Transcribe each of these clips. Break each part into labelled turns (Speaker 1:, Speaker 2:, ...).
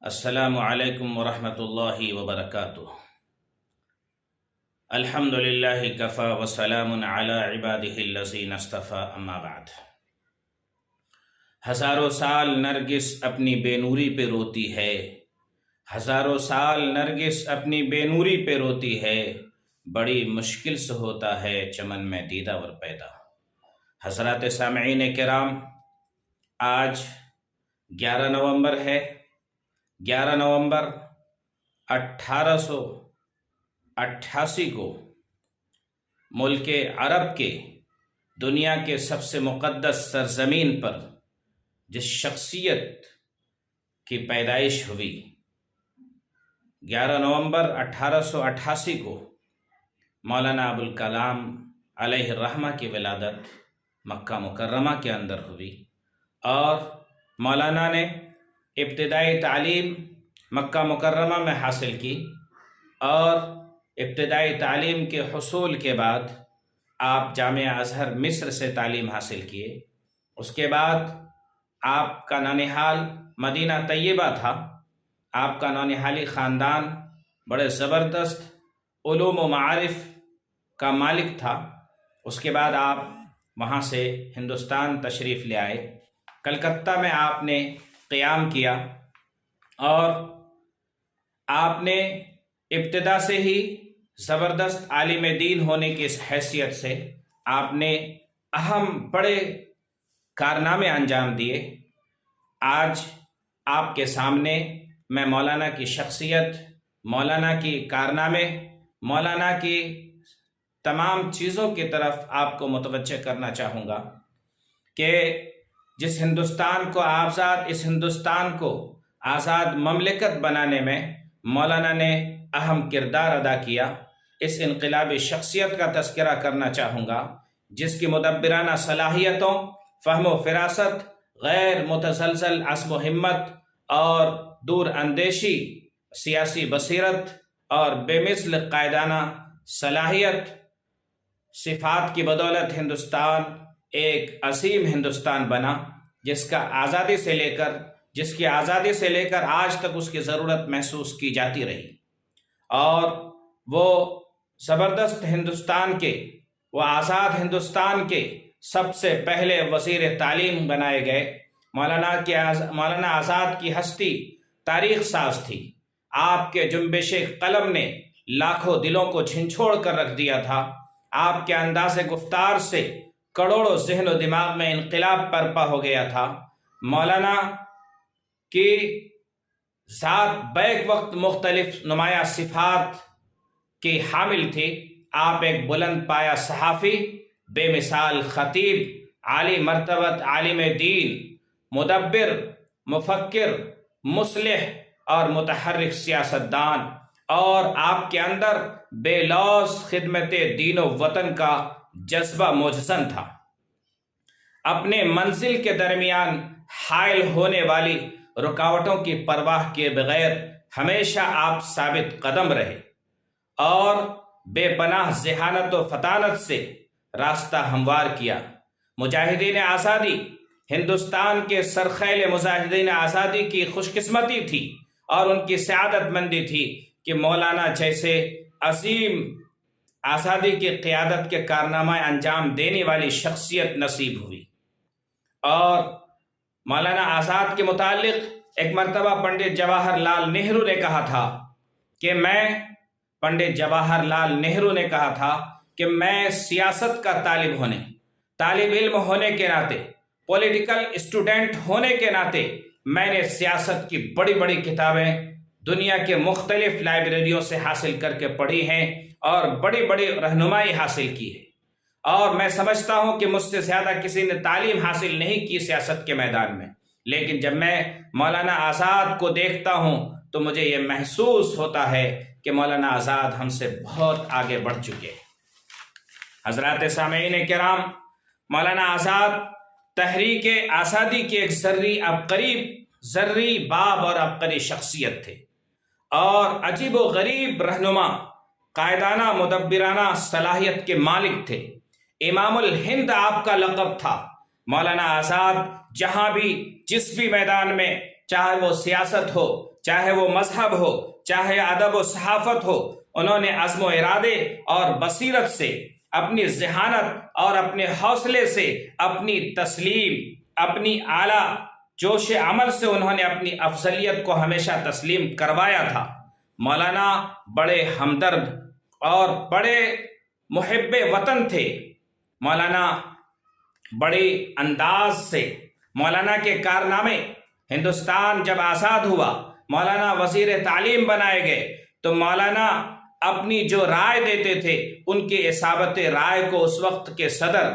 Speaker 1: السلام علیکم ورحمۃ اللہ وبرکاتہ۔ الحمد للہ کفا وسلام علی عبادہ الذین اصطفیٰ، اما بعد۔ ہزاروں سال نرگس اپنی بے نوری پہ روتی ہے، ہزاروں سال نرگس اپنی بے نوری پہ روتی ہے، بڑی مشکل سے ہوتا ہے چمن میں دیدہ ور پیدا۔ حضرات سامعین کرام، آج 11 نومبر ہے۔ 11 نومبر 1888 کو ملک عرب کے دنیا کے سب سے مقدس سرزمین پر جس شخصیت کی پیدائش ہوئی، 11 نومبر 1888 کو مولانا ابوالکلام علیہ الرحمہ کی ولادت مکہ مکرمہ کے اندر ہوئی، اور مولانا نے ابتدائی تعلیم مکہ مکرمہ میں حاصل کی، اور ابتدائی تعلیم کے حصول کے بعد آپ جامعہ ازہر مصر سے تعلیم حاصل کیے۔ اس کے بعد آپ کا ننہال مدینہ طیبہ تھا۔ آپ کا ننہالی خاندان بڑے زبردست علوم و معارف کا مالک تھا۔ اس کے بعد آپ وہاں سے ہندوستان تشریف لے آئے۔ کلکتہ میں آپ نے قیام کیا، اور آپ نے ابتدا سے ہی زبردست عالم دین ہونے کی اس حیثیت سے آپ نے اہم بڑے کارنامے انجام دیے۔ آج آپ کے سامنے میں مولانا کی شخصیت، مولانا کی کارنامے، مولانا کی تمام چیزوں کی طرف آپ کو متوجہ کرنا چاہوں گا کہ جس ہندوستان کو اس ہندوستان کو آزاد مملکت بنانے میں مولانا نے اہم کردار ادا کیا، اس انقلابی شخصیت کا تذکرہ کرنا چاہوں گا جس کی مدبرانہ صلاحیتوں، فہم و فراست، غیر متزلزل عزم و ہمت اور دور اندیشی، سیاسی بصیرت اور بے مثل قائدانہ صلاحیت، صفات کی بدولت ہندوستان ایک عظیم ہندوستان بنا، جس کی آزادی سے لے کر آج تک اس کی ضرورت محسوس کی جاتی رہی، اور وہ زبردست ہندوستان کے، وہ آزاد ہندوستان کے سب سے پہلے وزیر تعلیم بنائے گئے۔ مولانا آزاد کی ہستی تاریخ ساز تھی۔ آپ کے جنبش قلم نے لاکھوں دلوں کو جھنجھوڑ کر رکھ دیا تھا۔ آپ کے انداز گفتار سے کروڑوں ذہن و دماغ میں انقلاب برپا ہو گیا تھا۔ مولانا کی ذات بیک وقت مختلف نمایاں صفات کی حامل تھی۔ آپ ایک بلند پایہ صحافی، بے مثال خطیب، عالی مرتبت عالم دین، مدبر، مفکر، مصلح اور متحرک سیاستدان، اور آپ کے اندر بے لوث خدمت دین و وطن کا جذبہ موجزن تھا۔ اپنے منزل کے درمیان حائل ہونے والی رکاوٹوں کی پرواہ کیے بغیر ہمیشہ آپ ثابت قدم رہے، اور بے پناہ ذہانت و فطانت سے راستہ ہموار کیا۔ مجاہدین آزادی، ہندوستان کے سرخیل مجاہدین آزادی کی خوش قسمتی تھی اور ان کی سعادت مندی تھی کہ مولانا جیسے عظیم آزادی کی قیادت کے کارنامہ انجام دینے والی شخصیت نصیب ہوئی۔ اور مولانا آزاد کے متعلق ایک مرتبہ پنڈت جواہر لال نہرو نے کہا تھا کہ میں سیاست کا طالب علم ہونے کے ناطے، پولیٹیکل اسٹوڈنٹ ہونے کے ناطے میں نے سیاست کی بڑی بڑی کتابیں دنیا کے مختلف لائبریریوں سے حاصل کر کے پڑھی ہیں اور بڑی بڑی رہنمائی حاصل کی ہے، اور میں سمجھتا ہوں کہ مجھ سے زیادہ کسی نے تعلیم حاصل نہیں کی سیاست کے میدان میں، لیکن جب میں مولانا آزاد کو دیکھتا ہوں تو مجھے یہ محسوس ہوتا ہے کہ مولانا آزاد ہم سے بہت آگے بڑھ چکے ہیں۔ حضرات سامعین کرام، مولانا آزاد تحریک آزادی کے ایک ذری باب اور عبقری شخصیت تھے، اور عجیب و غریب رہنما، قائدانہ مدبرانہ صلاحیت کے مالک تھے۔ امام الہند آپ کا لقب تھا۔ مولانا آزاد جہاں بھی جس بھی میدان میں چاہے وہ سیاست ہو، چاہے وہ مذہب ہو، چاہے ادب و صحافت ہو، انہوں نے عزم و ارادے اور بصیرت سے، اپنی ذہانت اور اپنے حوصلے سے، اپنی تسلیم، اپنی اعلیٰ جوش عمل سے انہوں نے اپنی افضلیت کو ہمیشہ تسلیم کروایا تھا۔ مولانا بڑے ہمدرد اور بڑے محب وطن تھے۔ مولانا بڑے انداز سے، مولانا کے کارنامے، ہندوستان جب آزاد ہوا، مولانا وزیر تعلیم بنائے گئے تو مولانا اپنی جو رائے دیتے تھے، ان کی اصابت رائے کو اس وقت کے صدر،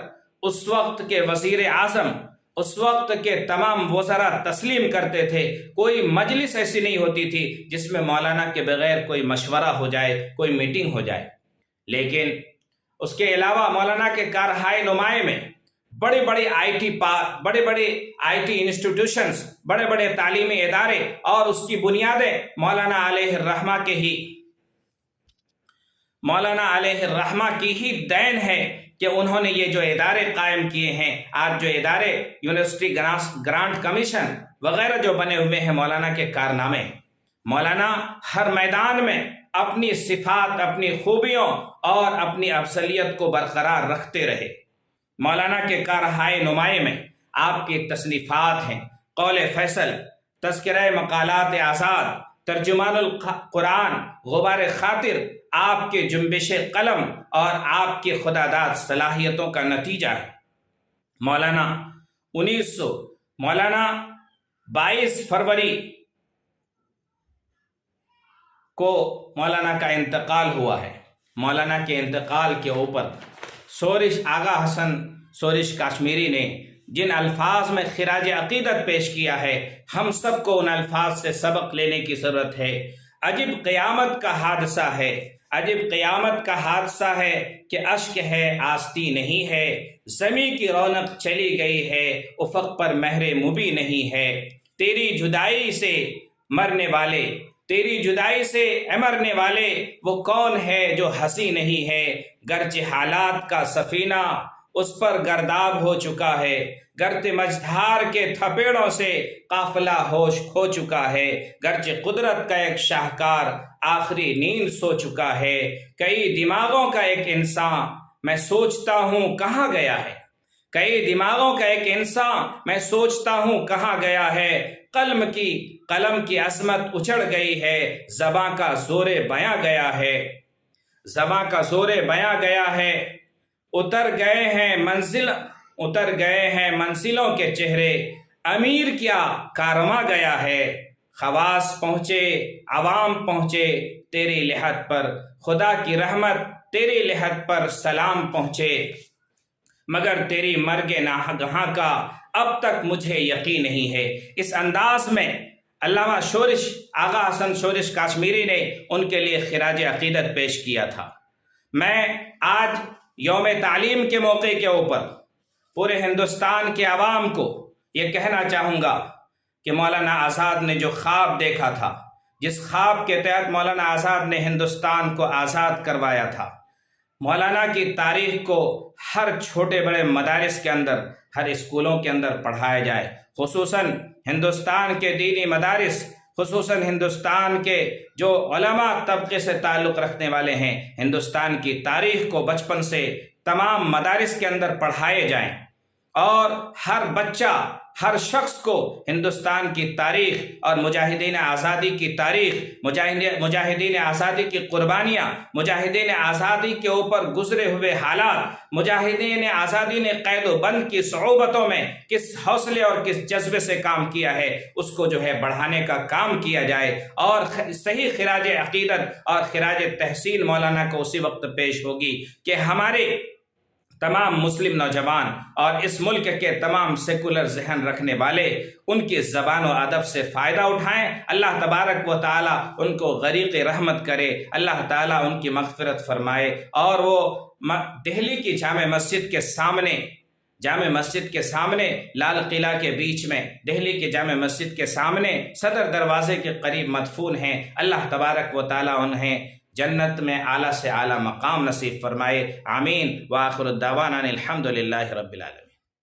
Speaker 1: اس وقت کے وزیر اعظم، اس وقت کے تمام وزراء تسلیم کرتے تھے۔ کوئی مجلس ایسی نہیں ہوتی تھی جس میں مولانا کے بغیر کوئی مشورہ ہو جائے، کوئی میٹنگ ہو جائے۔ لیکن اس کے علاوہ مولانا کے کارہائے نمائیں میں بڑے بڑے آئی ٹی انسٹیٹیوشنز، بڑے بڑے تعلیمی ادارے، اور اس کی بنیادیں مولانا علیہ الرحمہ کی ہی دین ہے کہ انہوں نے یہ جو ادارے قائم کیے ہیں۔ آج جو ادارے یونیورسٹی گرانٹ کمیشن وغیرہ جو بنے ہوئے ہیں، مولانا کے کارنامے۔ مولانا ہر میدان میں اپنی صفات، اپنی خوبیوں اور اپنی افضلیت کو برقرار رکھتے رہے۔ مولانا کے کارہائے نمائیں میں آپ کی تصنیفات ہیں: قول فیصل، تذکرہ مقالات آزاد، ترجمان القرآن، غبار خاطر آپ کے جنبش قلم اور آپ کی خداداد صلاحیتوں کا نتیجہ ہے۔ مولانا 22 فروری کو مولانا کا انتقال ہوا ہے۔ مولانا کے انتقال کے اوپر آغا حسن شورش کاشمیری نے جن الفاظ میں خراج عقیدت پیش کیا ہے، ہم سب کو ان الفاظ سے سبق لینے کی ضرورت ہے۔ عجب قیامت کا حادثہ ہے، عجب قیامت کا حادثہ ہے کہ اشک ہے آستی نہیں ہے، زمیں کی رونق چلی گئی ہے، افق پر مہر مبی نہیں ہے۔ تیری جدائی سے مرنے والے، تیری جدائی سے مرنے والے، وہ کون ہے جو ہنسی نہیں ہے؟ گرچہ حالات کا سفینہ اس پر گرداب ہو چکا ہے، گرچہ مجدھار کے تھپیڑوں سے قافلہ ہوش کھو چکا ہے، گرچہ قدرت کا ایک شاہکار آخری نیند سو چکا ہے۔ کئی دماغوں کا ایک انسان میں سوچتا ہوں کہاں گیا ہے، کئی دماغوں کا ایک انسان میں سوچتا ہوں کہاں گیا ہے۔ قلم کی عظمت اچھڑ گئی ہے، زباں کا زور بیاں گیا ہے، زباں کا زور بیاں گیا ہے۔ اتر گئے ہیں منزلوں کے چہرے، امیر کیا کارواں گیا ہے۔ خواص پہنچے، عوام پہنچے تیری لحد پر، خدا کی رحمت تیری لحد پر سلام پہنچے، مگر تیری مرگ ناگہاں کا اب تک مجھے یقین نہیں ہے۔ اس انداز میں علامہ آغا حسن شورش کاشمیری نے ان کے لیے خراج عقیدت پیش کیا تھا۔ میں آج یوم تعلیم کے موقع کے اوپر پورے ہندوستان کے عوام کو یہ کہنا چاہوں گا کہ مولانا آزاد نے جو خواب دیکھا تھا، جس خواب کے تحت مولانا آزاد نے ہندوستان کو آزاد کروایا تھا، مولانا کی تاریخ کو ہر چھوٹے بڑے مدارس کے اندر، ہر اسکولوں کے اندر پڑھایا جائے، خصوصاً ہندوستان کے دینی مدارس، خصوصاً ہندوستان کے جو علماء طبقے سے تعلق رکھنے والے ہیں، ہندوستان کی تاریخ کو بچپن سے تمام مدارس کے اندر پڑھائے جائیں، اور ہر بچہ، ہر شخص کو ہندوستان کی تاریخ اور مجاہدین آزادی کی تاریخ، مجاہدین آزادی کی قربانیاں، مجاہدین آزادی کے اوپر گزرے ہوئے حالات، مجاہدین آزادی نے قید و بند کی صعوبتوں میں کس حوصلے اور کس جذبے سے کام کیا ہے، اس کو بڑھانے کا کام کیا جائے، اور صحیح خراج عقیدت اور خراج تحسین مولانا کو اسی وقت پیش ہوگی کہ ہمارے تمام مسلم نوجوان اور اس ملک کے تمام سیکولر ذہن رکھنے والے ان کی زبان و ادب سے فائدہ اٹھائیں۔ اللہ تبارک و تعالیٰ ان کو غریق رحمت کرے، اللہ تعالیٰ ان کی مغفرت فرمائے، اور وہ دہلی کی جامع مسجد کے سامنے لال قلعہ کے بیچ میں، دہلی کی جامع مسجد کے سامنے صدر دروازے کے قریب مدفون ہیں۔ اللہ تبارک و تعالیٰ انہیں جنت میں اعلیٰ سے اعلیٰ مقام نصیب فرمائے، آمین۔ وآخر الدعوانا الحمد للہ رب العالمین۔